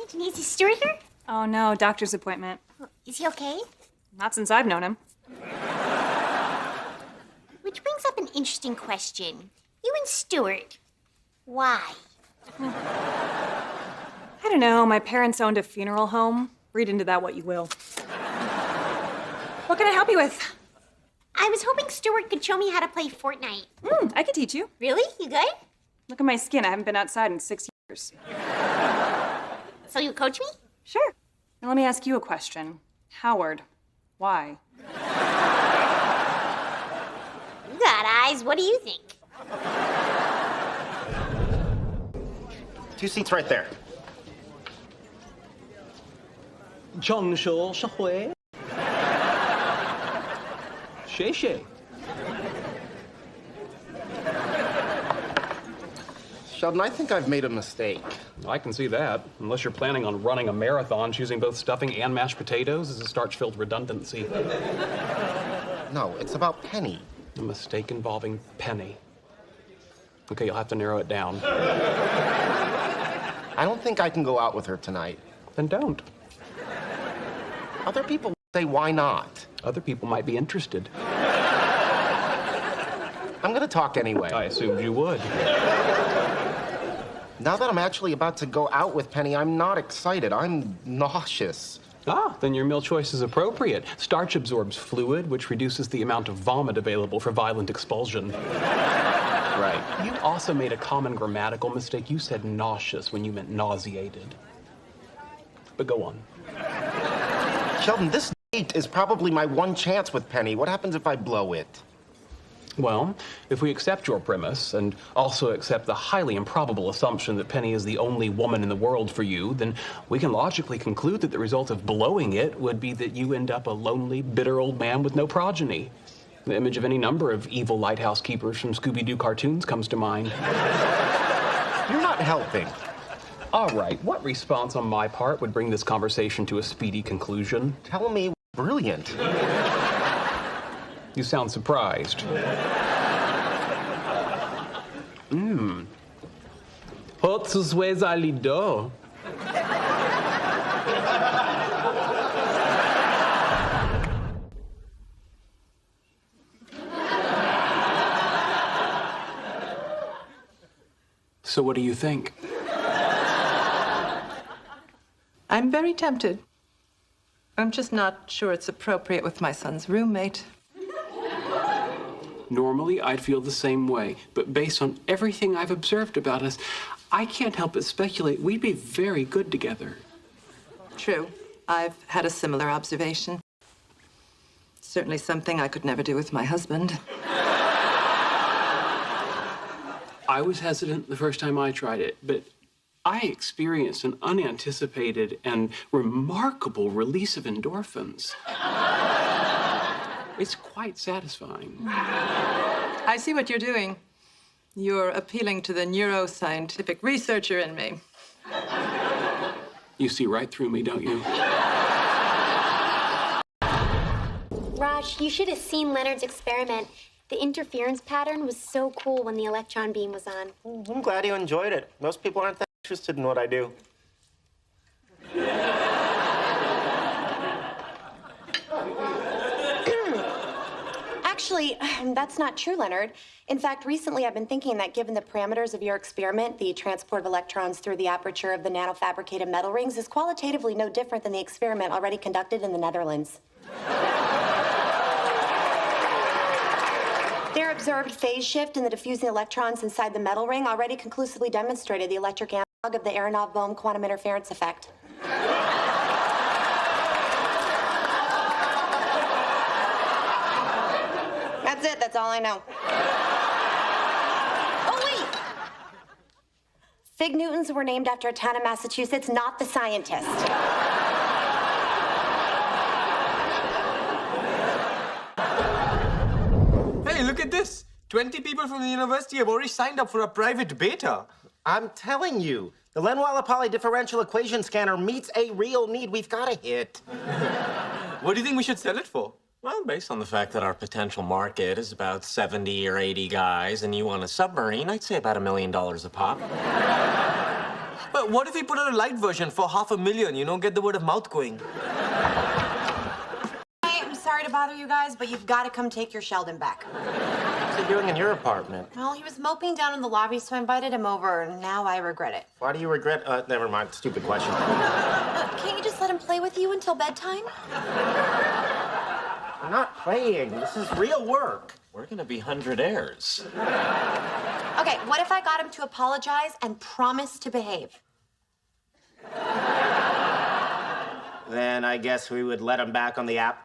Denise, is Stuart here? Oh, no, doctor's appointment. Is he okay? Not since I've known him. Which brings up an interesting question. You and Stuart, why? I don't know. My parents owned a funeral home. Read into that what you will. What can I help you with? I was hoping Stuart could show me how to play Fortnite. I could teach you. Really? You good? Look at my skin. I haven't been outside in 6 years. So you coach me? Sure. Now let me ask you a question. Howard, why? You got eyes. What do you think? 2 seats right there. 众说是会，谢谢。 Sheldon, I think I've made a mistake. I can see that. Unless you're planning on running a marathon, choosing both stuffing and mashed potatoes is a starch-filled redundancy. No, it's about Penny. A mistake involving Penny. Okay, you'll have to narrow it down. I don't think I can go out with her tonight. Then don't. Other people say, why not? Other people might be interested. I'm gonna talk anyway. I assumed you would. Now that I'm actually about to go out with Penny, I'm not excited. I'm nauseous. Ah, then your meal choice is appropriate. Starch absorbs fluid, which reduces the amount of vomit available for violent expulsion. Right. You also made a common grammatical mistake. You said nauseous when you meant nauseated. But go on. Sheldon, this date is probably my one chance with Penny. What happens if I blow it? Well, if we accept your premise and also accept the highly improbable assumption that Penny is the only woman in the world for you, then we can logically conclude that the result of blowing it would be that you end up a lonely, bitter old man with no progeny. The image of any number of evil lighthouse keepers from Scooby-Doo cartoons comes to mind. You're not helping. All right, what response on my part would bring this conversation to a speedy conclusion? Tell me brilliant. You sound surprised. Hotsus ways alido. So what do you think? I'm very tempted. I'm just not sure it's appropriate with my son's roommate. Normally, I'd feel the same way, but based on everything I've observed about us, I can't help but speculate we'd be very good together. True. I've had a similar observation. Certainly something I could never do with my husband. I was hesitant the first time I tried it, but I experienced an unanticipated and remarkable release of endorphins. It's quite satisfying. I see what you're doing. You're appealing to the neuroscientific researcher in me. You see right through me, don't you? Raj, you should have seen Leonard's experiment. The interference pattern was so cool when the electron beam was on. I'm glad you enjoyed it. Most people aren't that interested in what I do. Actually, that's not true, Leonard. In fact, recently I've been thinking that given the parameters of your experiment, the transport of electrons through the aperture of the nanofabricated metal rings is qualitatively no different than the experiment already conducted in the Netherlands. Their observed phase shift in the diffusing electrons inside the metal ring already conclusively demonstrated the electric analog of the Aronoff-Bohm quantum interference effect. That's it. That's all I know. Oh, wait! Fig Newtons were named after a town in Massachusetts, not the scientist. Hey, look at this. 20 people from the university have already signed up for a private beta. I'm telling you, the Lenoir-Lapalli differential equation scanner meets a real need. We've got a hit. What do you think we should sell it for? Well, based on the fact that our potential market is about 70 or 80 guys and you want a submarine, I'd say about $1 million a pop. But what if we put out a light version for $500,000, you know, get the word of mouth going? I'm sorry to bother you guys, but you've got to come take your Sheldon back. What's he doing in your apartment? Well, he was moping down in the lobby, so I invited him over, and now I regret it. Why do you regret? Never mind. Stupid question. Can't you just let him play with you until bedtime? I'm not playing. This is real work. We're gonna be 100 heirs. Okay, what if I got him to apologize and promise to behave? Then I guess we would let him back on the app.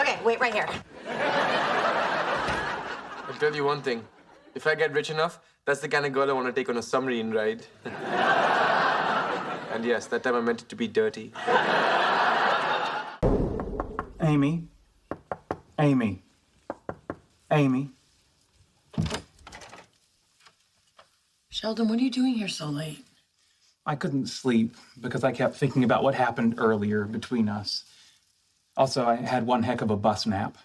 Okay, wait right here. I'll tell you one thing. If I get rich enough, that's the kind of girl I want to take on a submarine ride. And yes, that time I meant it to be dirty. Amy. Amy. Amy. Sheldon, what are you doing here so late? I couldn't sleep because I kept thinking about what happened earlier between us. Also, I had one heck of a bus nap.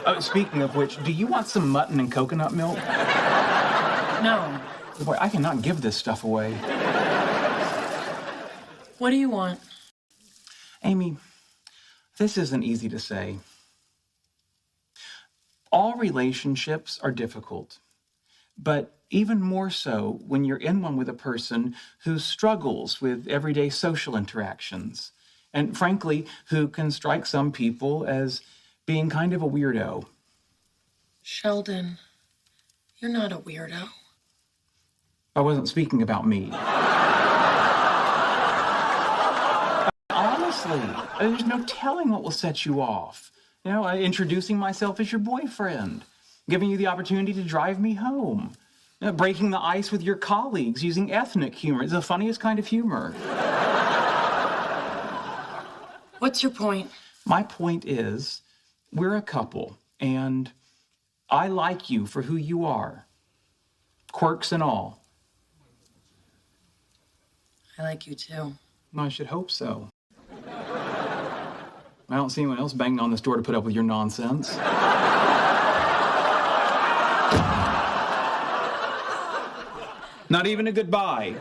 Oh, speaking of which, do you want some mutton and coconut milk? No. Boy, I cannot give this stuff away. What do you want? Amy, this isn't easy to say. All relationships are difficult, but even more so when you're in one with a person who struggles with everyday social interactions, and frankly, who can strike some people as being kind of a weirdo. Sheldon, you're not a weirdo. I wasn't speaking about me. Honestly, there's no telling what will set you off. You know, introducing myself as your boyfriend, giving you the opportunity to drive me home, breaking the ice with your colleagues using ethnic humor. It's the funniest kind of humor. What's your point? My point is, we're a couple, and I like you for who you are, quirks and all. I like you too. I should hope so. I don't see anyone else banging on this door to put up with your nonsense. Not even a goodbye.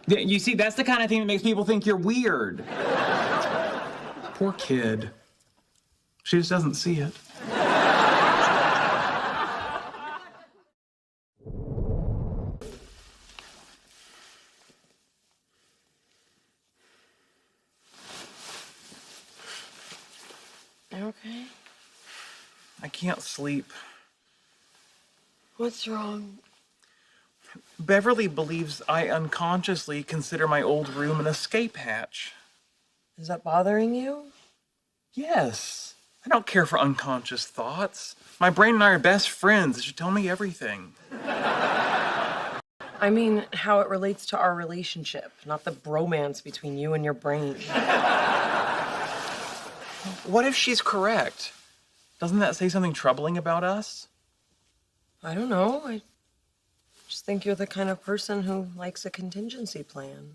You see, that's the kind of thing that makes people think you're weird. Poor kid. She just doesn't see it. You okay? I can't sleep. What's wrong? Beverly believes I unconsciously consider my old room an escape hatch. Is that bothering you? Yes. I don't care for unconscious thoughts. My brain and I are best friends. It should tell me everything. I mean, how it relates to our relationship, not the bromance between you and your brain. What if she's correct? Doesn't that say something troubling about us? I don't know. I just think you're the kind of person who likes a contingency plan.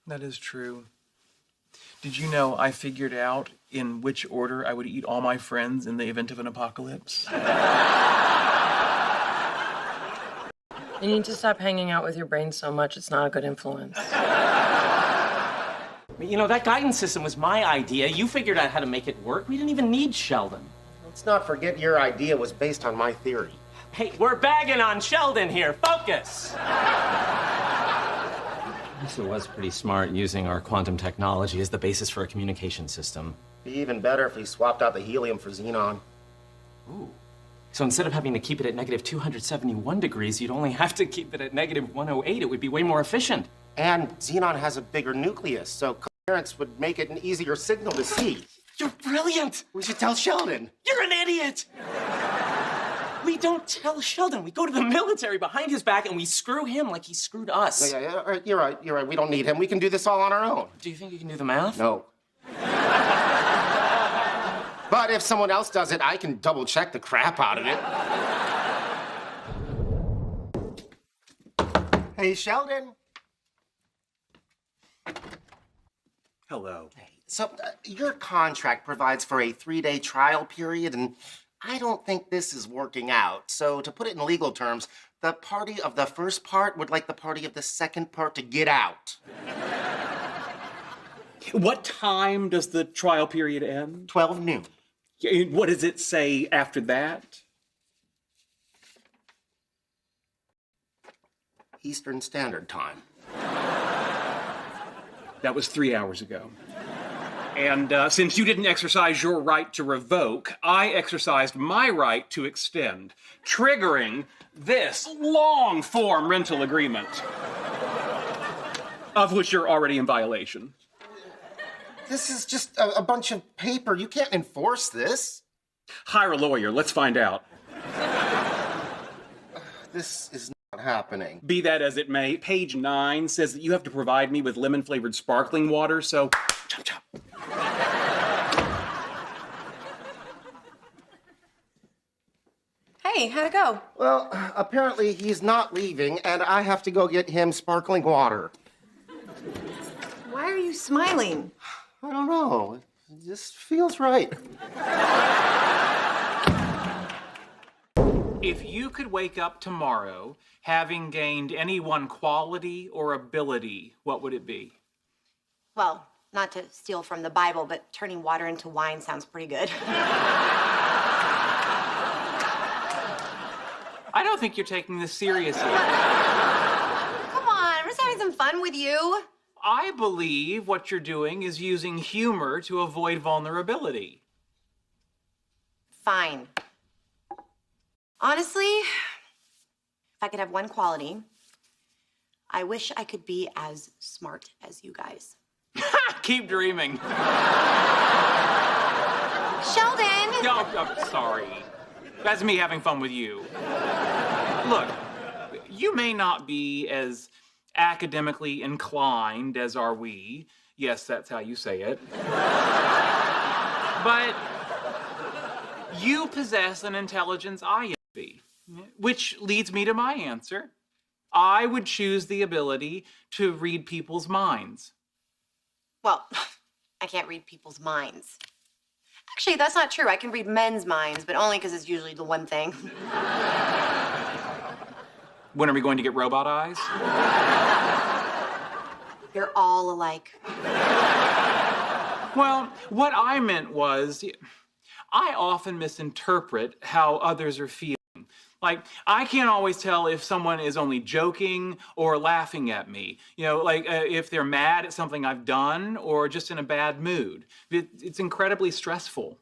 That is true. Did you know I figured out in which order I would eat all my friends in the event of an apocalypse? You need to stop hanging out with your brain so much. It's not a good influence. You know, that guidance system was my idea. You figured out how to make it work. We didn't even need Sheldon. Let's not forget your idea was based on my theory. Hey, we're bagging on Sheldon here. Focus! This was pretty smart using our quantum technology as the basis for a communication system. Be even better if we swapped out the helium for xenon. Ooh. So instead of having to keep it at negative 271 degrees, you'd only have to keep it at negative 108. It would be way more efficient. And xenon has a bigger nucleus, so coherence would make it an easier signal to see. You're brilliant! We should tell Sheldon. You're an idiot! We don't tell Sheldon. We go to the military behind his back and we screw him like he screwed us. Yeah, you're right. We don't need him. We can do this all on our own. Do you think you can do the math? No. But if someone else does it, I can double-check the crap out of it. Hey, Sheldon. Hello. So, your contract provides for a 3-day trial period, and I don't think this is working out. So, to put it in legal terms, the party of the first part would like the party of the second part to get out. What time does the trial period end? 12 noon. What does it say after that? Eastern Standard Time. That was 3 hours ago. And since you didn't exercise your right to revoke, I exercised my right to extend, triggering this long-form rental agreement, of which you're already in violation. This is just a bunch of paper. You can't enforce this. Hire a lawyer. Let's find out. This is not happening. Be that as it may, page 9 says that you have to provide me with lemon-flavored sparkling water, so chop chop. Hey, how'd it go? Well, apparently he's not leaving, and I have to go get him sparkling water. Why are you smiling? I don't know. It just feels right. If you could wake up tomorrow having gained any one quality or ability, what would it be? Well, not to steal from the Bible, but turning water into wine sounds pretty good. I don't think you're taking this seriously. Come on, I'm just having some fun with you. I believe what you're doing is using humor to avoid vulnerability. Fine. Honestly, if I could have one quality, I wish I could be as smart as you guys. Keep dreaming. Sheldon! No, I'm sorry. That's me having fun with you. Look, you may not be as academically inclined as are we. Yes, that's how you say it. But you possess an intelligence I envy, which leads me to my answer. I would choose the ability to read people's minds. Well, I can't read people's minds. Actually, that's not true. I can read men's minds, but only because it's usually the one thing. When are we going to get robot eyes? You're all alike. Well, what I meant was, I often misinterpret how others are feeling. Like, I can't always tell if someone is only joking or laughing at me. You know, like if they're mad at something I've done or just in a bad mood. It's incredibly stressful.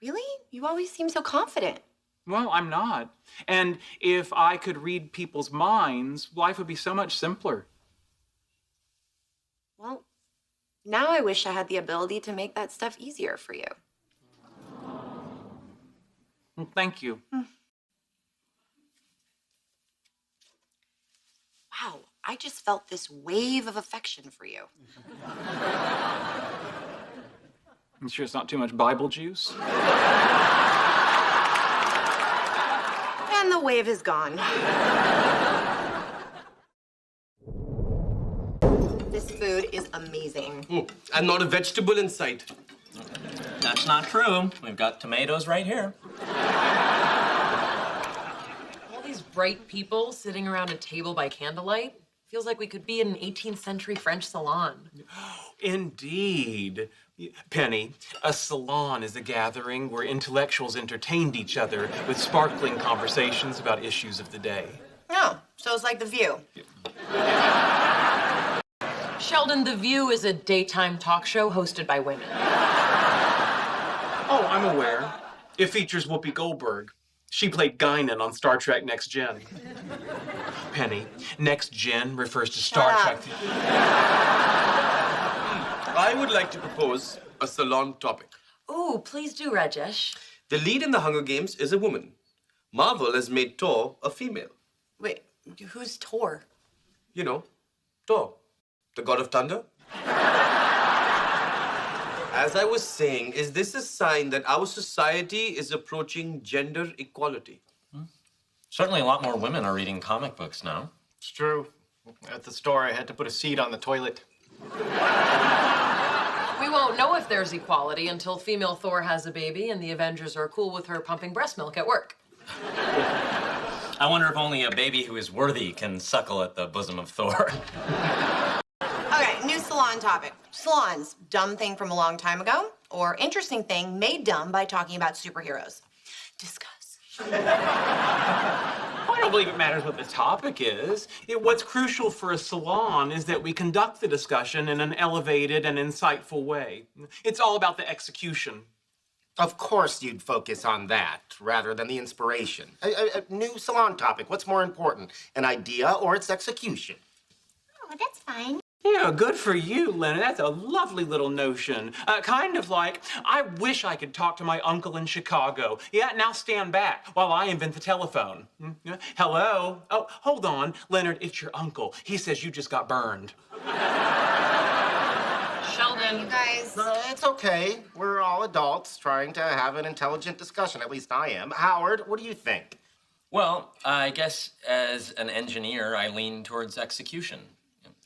Really? You always seem so confident. Well, I'm not. And if I could read people's minds, life would be so much simpler. Well, now I wish I had the ability to make that stuff easier for you. Well, thank you. Wow, I just felt this wave of affection for you. I'm sure it's not too much Bible juice. And the wave is gone. This food is amazing. And not a vegetable in sight. That's not true. We've got tomatoes right here. All these bright people sitting around a table by candlelight. Feels like we could be in an 18th century French salon. Indeed. Penny, a salon is a gathering where intellectuals entertained each other with sparkling conversations about issues of the day. Oh, so it's like The View. Sheldon, The View is a daytime talk show hosted by women. Oh, I'm aware. It features Whoopi Goldberg. She played Guinan on Star Trek Next Gen. Penny, Next Gen refers to Star Trek. I would like to propose a salon topic. Ooh, please do, Rajesh. The lead in the Hunger Games is a woman. Marvel has made Thor a female. Wait, who's Tor? You know, Thor, the god of thunder. As I was saying, is this a sign that our society is approaching gender equality? Certainly a lot more women are reading comic books now. It's true. At the store, I had to put a seat on the toilet. We won't know if there's equality until female Thor has a baby and the Avengers are cool with her pumping breast milk at work. I wonder if only a baby who is worthy can suckle at the bosom of Thor. Okay, new salon topic. Salons, dumb thing from a long time ago, or interesting thing made dumb by talking about superheroes. Discuss. I don't believe it matters what the topic is. What's crucial for a salon is that we conduct the discussion in an elevated and insightful way. It's all about the execution. Of course you'd focus on that rather than the inspiration. A new salon topic. What's more important, an idea or its execution? Oh, that's fine. Yeah, good for you, Leonard. That's a lovely little notion. Kind of like, I wish I could talk to my uncle in Chicago. Yeah, now stand back while I invent the telephone. Hello? Oh, hold on. Leonard, it's your uncle. He says you just got burned. Sheldon. You guys. It's okay. We're all adults trying to have an intelligent discussion. At least I am. Howard, what do you think? Well, I guess as an engineer, I lean towards execution.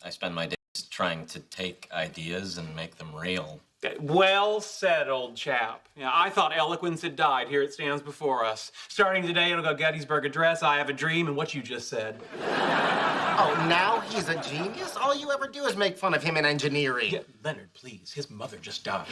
I spend my days trying to take ideas and make them real. Well said, old chap. Yeah, I thought eloquence had died. Here it stands before us. Starting today, it'll go Gettysburg Address, I Have a Dream, and what you just said. Oh, now he's a genius? All you ever do is make fun of him in engineering. Yeah, Leonard, please. His mother just died.